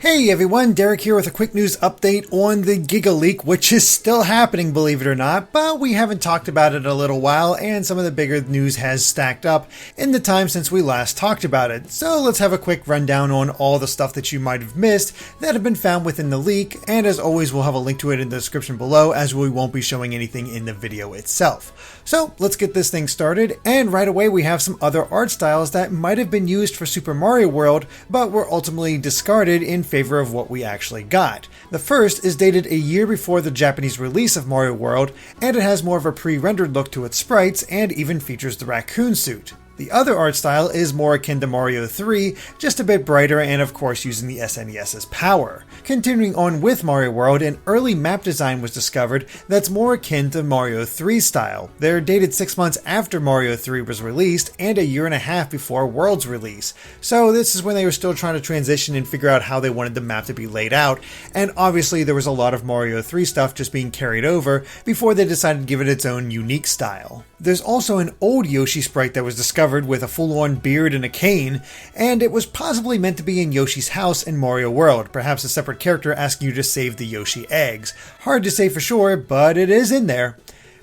Hey everyone, Derek here with a quick news update on the GigaLeak, which is still happening, believe it or not, but we haven't talked about it in a little while, and some of the bigger news has stacked up in the time since we last talked about it. So let's have a quick rundown on all the stuff that you might have missed that have been found within the leak, and as always we'll have a link to it in the description below, as we won't be showing anything in the video itself. So let's get this thing started, and right away we have some other art styles that might have been used for Super Mario World, but were ultimately discarded in favor of what we actually got. The first is dated a year before the Japanese release of Mario World, and it has more of a pre-rendered look to its sprites and even features the raccoon suit. The other art style is more akin to Mario 3, just a bit brighter and of course using the SNES's power. Continuing on with Mario World, an early map design was discovered that's more akin to Mario 3 style. They're dated 6 months after Mario 3 was released and a year and a half before World's release. So this is when they were still trying to transition and figure out how they wanted the map to be laid out, and obviously there was a lot of Mario 3 stuff just being carried over before they decided to give it its own unique style. There's also an old Yoshi sprite that was discovered with a full-on beard and a cane, and it was possibly meant to be in Yoshi's house in Mario World, perhaps a separate character asking you to save the Yoshi eggs. Hard to say for sure, but it is in there.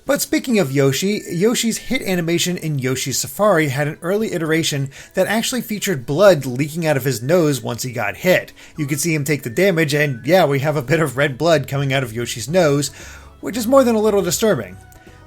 But speaking of Yoshi, Yoshi's hit animation in Yoshi's Safari had an early iteration that actually featured blood leaking out of his nose once he got hit. You could see him take the damage, and yeah, we have a bit of red blood coming out of Yoshi's nose, which is more than a little disturbing.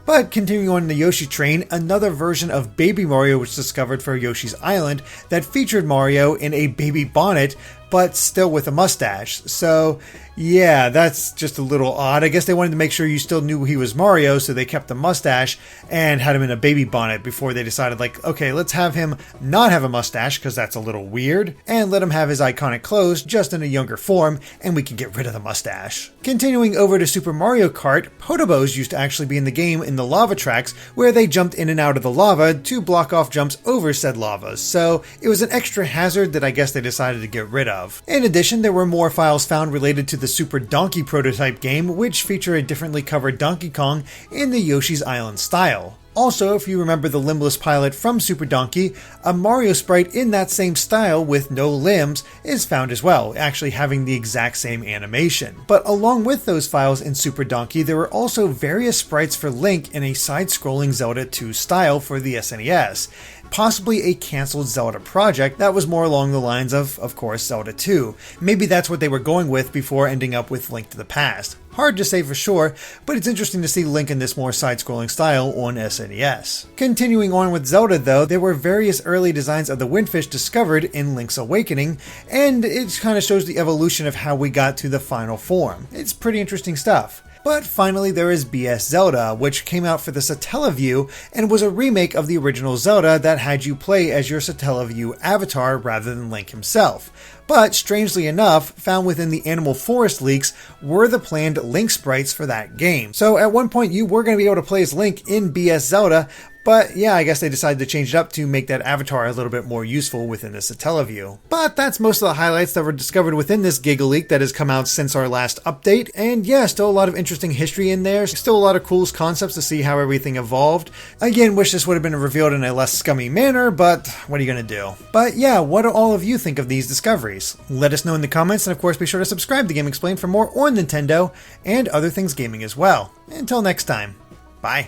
But continuing on the Yoshi train, another version of Baby Mario was discovered for Yoshi's Island that featured Mario in a baby bonnet, but still with a mustache. So yeah, that's just a little odd. I guess they wanted to make sure you still knew he was Mario, so they kept the mustache and had him in a baby bonnet before they decided, like, okay, let's have him not have a mustache because that's a little weird, and let him have his iconic clothes just in a younger form, and we can get rid of the mustache. Continuing over to Super Mario Kart, Podobos used to actually be in the game in the lava tracks where they jumped in and out of the lava to block off jumps over said lava, so it was an extra hazard that I guess they decided to get rid of. In addition, there were more files found related to the Super Donkey prototype game, which feature a differently covered Donkey Kong in the Yoshi's Island style. Also, if you remember the limbless pilot from Super Donkey, a Mario sprite in that same style with no limbs is found as well, actually having the exact same animation. But along with those files in Super Donkey, there were also various sprites for Link in a side-scrolling Zelda 2 style for the SNES. Possibly a cancelled Zelda project that was more along the lines of course, Zelda 2. Maybe that's what they were going with before ending up with Link to the Past. Hard to say for sure, but it's interesting to see Link in this more side-scrolling style on SNES. Continuing on with Zelda though, there were various early designs of the Windfish discovered in Link's Awakening, and it kind of shows the evolution of how we got to the final form. It's pretty interesting stuff. But finally there is BS Zelda, which came out for the Satellaview and was a remake of the original Zelda that had you play as your Satellaview avatar rather than Link himself. But strangely enough, found within the Animal Forest leaks were the planned Link sprites for that game. So at one point you were going to be able to play as Link in BS Zelda, but yeah, I guess they decided to change it up to make that avatar a little bit more useful within the Satellaview. But that's most of the highlights that were discovered within this GigaLeak that has come out since our last update. And yeah, still a lot of interesting history in there. Still a lot of cool concepts to see how everything evolved. Again, wish this would have been revealed in a less scummy manner, but what are you going to do? But yeah, what do all of you think of these discoveries? Let us know in the comments, and of course be sure to subscribe to Game Explained for more on Nintendo and other things gaming as well. Until next time, bye.